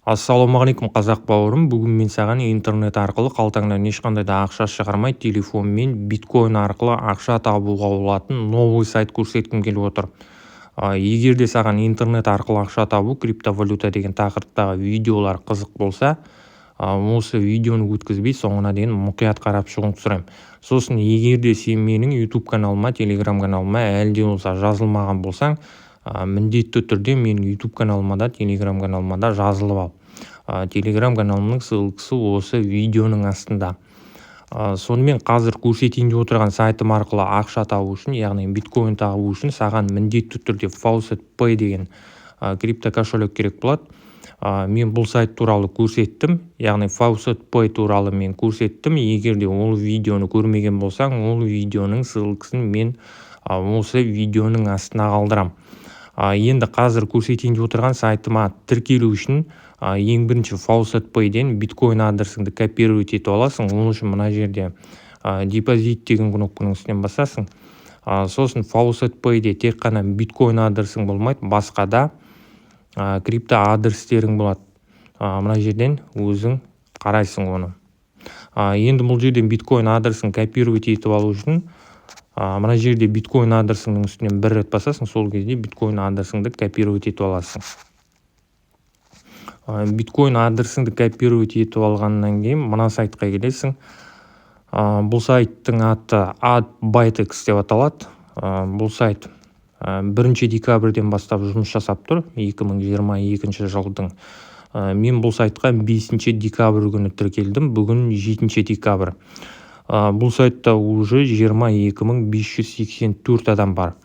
Ассалаумағалейкум қазақ бауырым. Бүгін мен саған интернет арқылы қалтаңнан ешқандай да ақша шығармай, телефонмен биткоин арқылы ақша табуға болатын новый сайт көрсеткім келіп отыр. Егер де саған интернет арқылы ақша табу, криптовалюта деген тақырыптағы видеолар қызық болса, осы видеоны өткізбей соңына дейін мұқият қарап шығуыңды сұраймын. Сосын егер де сен менің YouTube каналыма, Telegram каналыма әлде болса жазылмаған болсаң, міндетті түрде менің YouTube каналыма да, Telegram каналыма да жазылып ал. Telegram каналымның ссылкасы осы видеоның астында. Сонымен қазір көрсетейін деп отырған сайтым арқылы ақша табу үшін, яғни биткоин табу үшін саған міндетті түрде Faucet Pay деген крипто кошелек керек болады. Мен бұл сайт туралы көрсеттім, яғни Faucet Pay туралы мен көрсеттім. Егер де ол видеоны көрмеген болсаң, ол видеоның ссылкасын мен осы видеоның астына қалдырам. Енді қазір көрсетейін деп отырған сайтыма тіркелу үшін ең бірінші Faucet Pay'ден биткоин адресіңді копировать етіп аласың. Ол үшін мына жерде депозит деген кнопканың үстінен басасың. Сосын Faucet Pay'де тек қана биткоин адресің болмайды, басқа да крипто адрестерің болады. Мына жерден өзің қарайсың оны. Енді бұл жерден биткоин адресін копировать етіп алу үшін мына жерде биткоин адресіңнің үстінен бір рет басасың, сол кезде биткоин адресіңді копировать етіп аласың. Биткоин адресіңді копировать етіп алғаннан кейін мына сайтқа келесің. Бұл сайттың аты AdBytex деп аталады. Бұл сайт 1 декабрьден бастап жұмыс жасап тұр, 2022 жылдың. Мен бұл сайтқа 5 декабрь күні тіркелдім, бүгін 7 декабрь. Бұл сайтта уже 22.584 адам бар.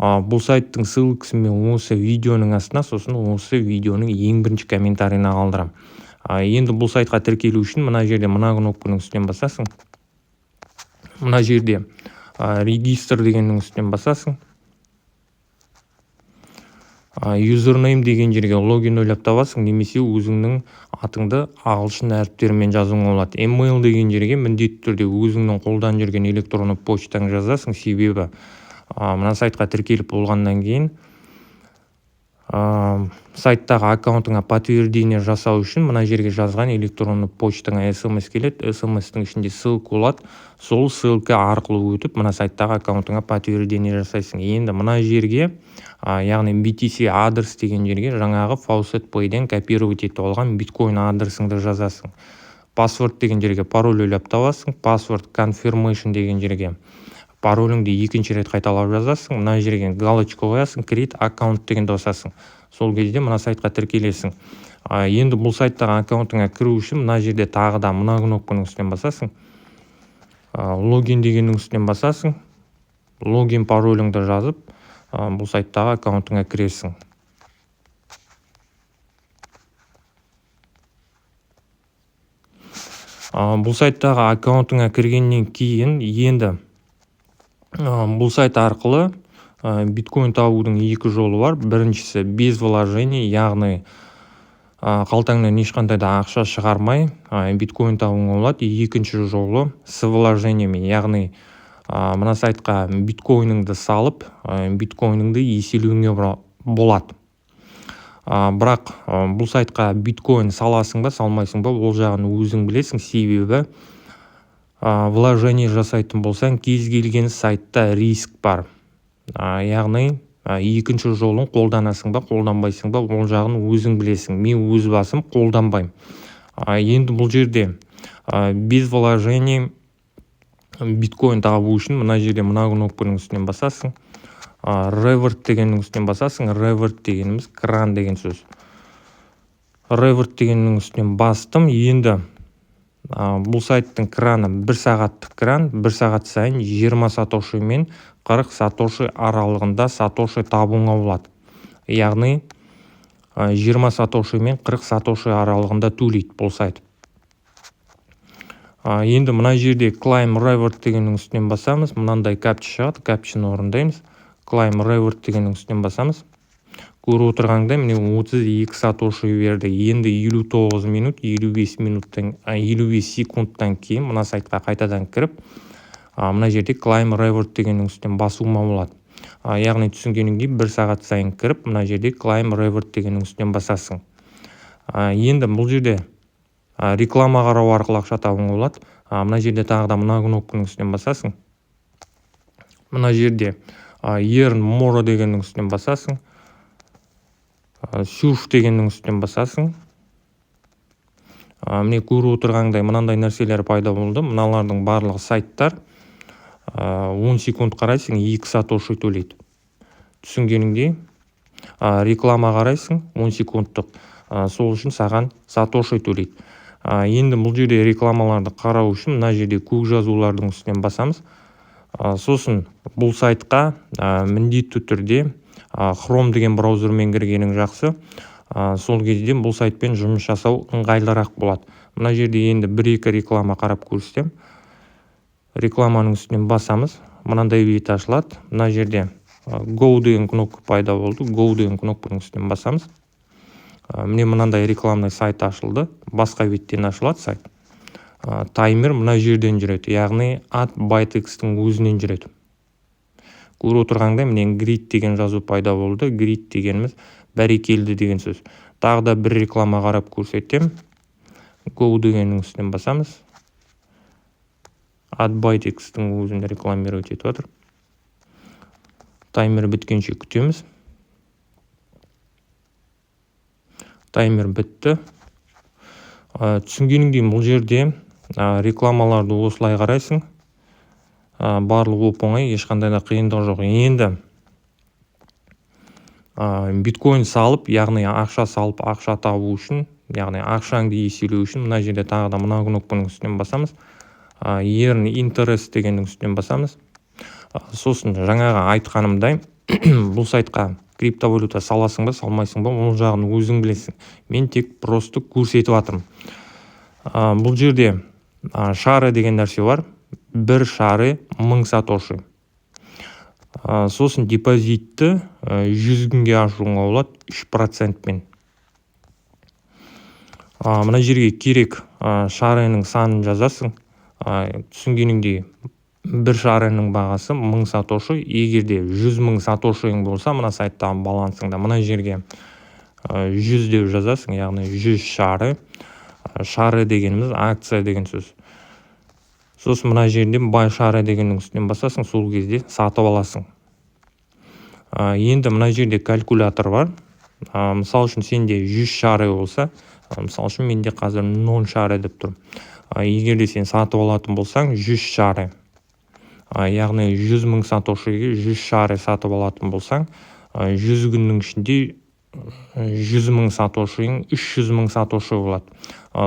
Бұл сайттың ссылкасын мен осы видеоның астына, сосын осы видеоның ең бірінші комментарийына қалдырам. Енді бұл сайтқа тіркелу үшін мына жерде мына кнопканың үстінен басасың. Мына жерде регистр дегеннің үстінен басасың. Username деген жерге логин ойлап табасың, немесе өзіңнің атыңды ағылшын әріптерімен жазуыңа болады. Email деген жерге міндетті түрде өзіңнің қолдан жүрген электронды почтаң жазасың, себебі мына сайтқа тіркеліп болғаннан кейін сайттағы аккаунтыңа подтверждение жасау үшін мына жерге жазған электронды почтаңа SMS келеді. SMS-тің ішінде ссылка болады. Сол ссылка арқылы өтіп, мына сайттағы аккаунтыңа подтверждение жасайсың. Енді мына жерге, яғни BTC адрес деген жерге жаңағы Faucet Pay'ден копировать етіп алған биткоин адресіңді жазасың. Password деген жерге пароль ойлап табасың. Password confirmation деген жерге пароліңді екінші рет қайталап жазасың. Мына жерге галочка қоясың, create аккаунт дегенді басасың. Сол кезде мына сайтқа тіркелесің. Енді бұл сайттағы аккаунтыңа кіру үшін мына жерде тағы да мына кнопканың үстінен басасың. Логин дегеннің үстінен басасың. Логин пароліңді жазып, бұл сайттағы аккаунтыңа кіресің. Бұл сайттағы аккаунтыңа кіргеннен кейін енді бұл сайт арқылы биткоин табудың екі жолы бар. Біріншісі без вложений, яғни қалтаңнан ешқандай да ақша шығармай биткоин табуға болады. Екінші жолы с вложениями, яғни мына сайтқа биткоиніңді салып, биткоиніңді еселеуіңе болады. Бірақ бұл сайтқа биткоин саласың ба, салмайсың ба, ол жағын өзің білесің, себебі вложение жасайтын болсаң, кез келген сайтта риск бар. Яғни екінші жолын қолданасың ба, қолданбайсың ба, ол жағын өзің білесің. Мен өз басым қолданбаймын. Енді бұл жерде без вложений биткоин табу үшін мына жерде мына кнопканың үстінен басасың. Revert дегеннің үстінен басасың. Revert дегеніміз кран деген сөз. Revert дегеннің үстінен бастым. Енді бұл сайттың краны 1 сағаттық кран, 1 сағат сайын 20 сатоши мен 40 сатоши аралығында сатоши табуыңа болады. Яғни 20 сатоши мен 40 сатоши аралығында төлейді бұл сайт. Енді мына жерде Claim Revert дегеннің үстінен басамыз. Мынандай капча шығады, капчаны орындаймыз. Claim Revert дегеннің үстінен басамыз. Көріп отырғанда міне 32 сатоши берді. Енді 59 минут, 55 секундтан кейін мына сайтқа қайтадан кіріп, мына жерде Claim Revert дегеннің үстінен басуыма болады. Яғни түсінгеніңдей 1 сағат сайын кіріп, мына жерде Claim Revert дегеннің үстінен басасың. Енді бұл жерде реклама қарау арқылы ақша табуға болады. Мына жерде тағы да мына кнопканың үстінен басасың. Мына жерде earn more дегеннің үстінен басасың. Search дегеннің үстінен басасың. Міне көріп отырғандай мынандай нәрселер пайда болды. Мыналардың барлығы сайттар. 10 секунд қарайсың, 2 сатошы төлейді. Түсінгеніңдей, реклама қарайсың, 10 секундтық, сол үшін саған сатошы төлейді. Енді бұл жерде рекламаларды қарау үшін мына жерде көк жазулардың үстінен басамыз. Сосын бұл сайтқа міндетті түрде Chrome деген браузермен кіргенің жақсы. Сол кезде бұл сайтпен жұмыс жасау ыңғайлырақ болады. Мына жерде енді 1-2 реклама қарап көрсетем. Рекламаның үстінен басамыз. Мынандай бет ашылады. Мына жерде Go деген кнопка пайда болды. Go деген кнопканың үстінен басамыз. Міне мынандай рекламный сайт ашылды. Басқа беттен ашылады сайт. Таймер мына жерден жүреді. Яғни AdByteX-тің өзінен жүреді. Көріп отырғандай міне grid деген жазу пайда болды. Grid дегеніміз бәрекелді деген сөз. Тағы да бір реклама қарап көрсетем. Go дегеннің үстінен басамыз. AdByteX-тің өзін рекламировать етіп отыр. Таймер біткенше күтеміз. Таймер бітті. Түсінгеніңдей бұл жерде рекламаларды осылай қарайсың. Барлығы оп-оңай, ешқандай да қиындық жоқ. Енді биткоин салып, яғни ақша салып, ақша табу үшін, яғни ақшаңды еселеу үшін мына жерде тағы да мына кнопканың үстінен басамыз. Earn interest дегеннің үстінен басамыз. Сосын жаңағы айтқанымдай бұл сайтқа криптовалюта саласың ба, салмайсың ба, ол жағын өзің білесің. Мен тек просто көрсетіп жатырмын. Бұл жерде шары деген нәрсе бар. Бір шары 1000 сатошы. Сосын депозитті 100 күнге ашуға болады 3%-пен. Мына жерге керек шарының санын жазасың. Түсінгеніңдей бір шарының бағасы 1000 сатошы. Егерде 100 000 сатошың болса, мына сайттағы балансыңда мына жерге 100 деп жазасың, яғни 100 шары. Шары дегеніміз акция деген сөз. Сосын мына жерде бай шары дегеннің үстінен басасың, сол кезде сатып аласың. Енді мына жерде калькулятор бар. Мысал үшін сенде 100 шары болса, мысал үшін менде қазір 0 шары деп тұр. Егерде сен сатып алатын болсаң 100 шары. Яғни 100 000 сатошыға 100 шары сатып алатын болсаң, 100 күннің ішінде 100 000 сатошың 300 000 сатошы болады.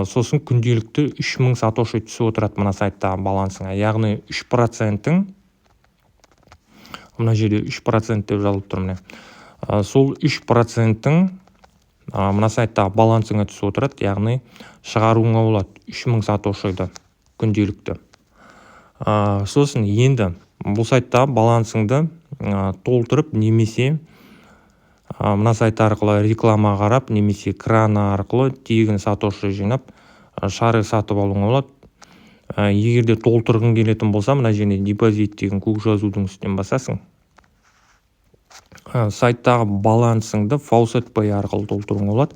Сосын күнделікті 3000 сатошы түсіп отырады мына сайттағы балансыңа. Яғни 3%-ің, мына жерде 3% деп жазылып тұр міне. Сол 3%-ің мына сайттағы балансыңа түсіп отырады. Яғни шығаруыңа болады 3000 сатошыды күнделікті. Сосын енді бұл сайттағы балансыңды толтырып, немесе мына сайт арқылы реклама қарап, немесе крана арқылы тегін сатошы жинап, шары сатып алуға болады. Егерде толтырғың келетін болса, мына жерде депозит деген көк жазудың үстінен басасың. Сайттағы балансыңды FaucetPay арқылы толтыруға болады.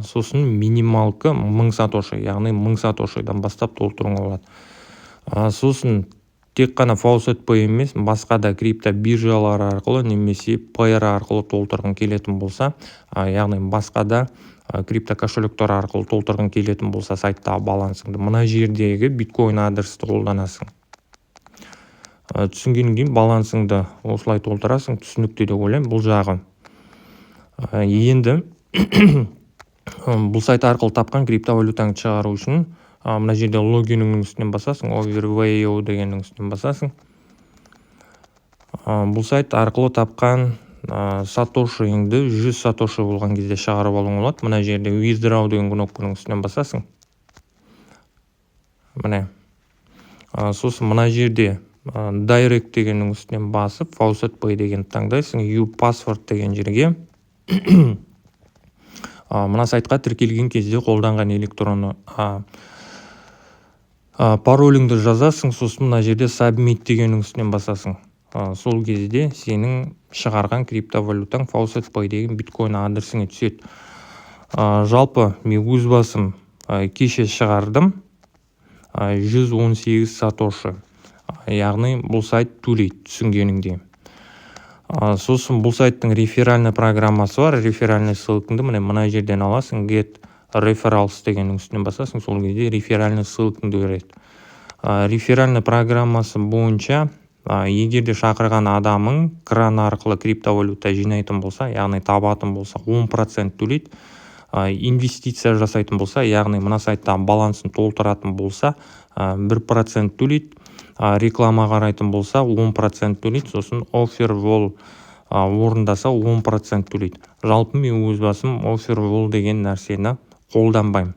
Сосын минималқы 1000 сатошы, яғни 1000 сатошыдан бастап толтыруға болады. Сосын тек қана FaucetPay емес, басқа да крипто биржалар арқылы немесе Payer арқылы толтырғың келетін болса, яғни басқа да крипто кошелектер арқылы толтырғың келетін болса, сайттағы балансыңды мына жердегі биткоин адресті қолданасың. Түсінгеннен кейін балансыңды осылай толтырасың, түсінікті деп ойлаймын бұл жағы. Енді бұл сайт арқылы тапқан криптовалютаңды шығару үшін мына жерде логиннің үстінен басасың, Overview дегеннің үстінен басасың. Бұл сайт арқылы тапқан сатошыңды 100 сатошы болған кезде шығарып алуың болады. Мына жерде Withdraw деген кнопканың үстінен басасың. Міне. Сосын мына жерде Direct дегеннің үстінен басып, FaucetPay деген таңдайсың, Your Password деген жерге. Мына сайтқа тіркелген кезде қолданған электронды пароліңді жазасың, сосын мына жерде Submit дегеннің үстінен басасың. Сол кезде сенің шығарған криптовалютаң FaucetPay деген биткоин адресіңе түседі. Жалпы мен өз басым кеше шығардым 118 сатошы. Яғни бұл сайт төлейді түсінгеніңде. Сосын бұл сайттың реферальный программасы бар. Реферальный ссылкаңды мына жерден аласың, get referrals дегеннің үстінен басасың, сол кезде реферальный ссылкаңды береді. Реферальный программасы бойынша егер де шақырған адамың кран арқылы криптовалюта жинайтын болса, яғни табатын болса 10% төлейді. Инвестиция жасайтын болса, яғни мына сайтта балансын толтыратын болса 1% төлейді. Реклама қарайтын болса 10% төлейді. Сосын Offerwall орындаса 10% төлейді. Жалпы мен өз басым Offerwall деген нәрсені қолданбаймын.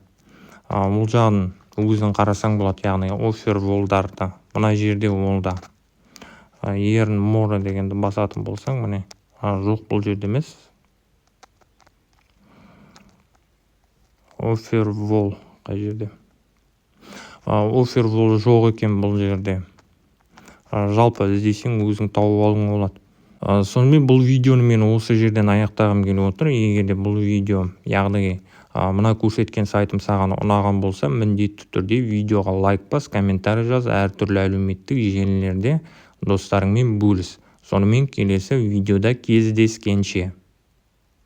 Ол жағын өзің қарасаң болады, яғни Offerwall'дарды мына жерде олда earn more дегенді басатын болсаң, міне жоқ, бұл жерде емес. Offerwall қай жерде? Offerwall жоқ екен бұл жерде. Жалпы іздесең өзің тауып алуың болады. Сонымен бұл видеоны мен осы жерден аяқтағым келіп отыр. Егер де бұл видео, яғни мына көрсеткен сайтым саған ұнаған болса, міндетті түрде видеоға лайк бас, комментарий жаз, әртүрлі әлеуметтік желілерде достарыңмен бөліс. Сонымен келесі видеода кездескенше.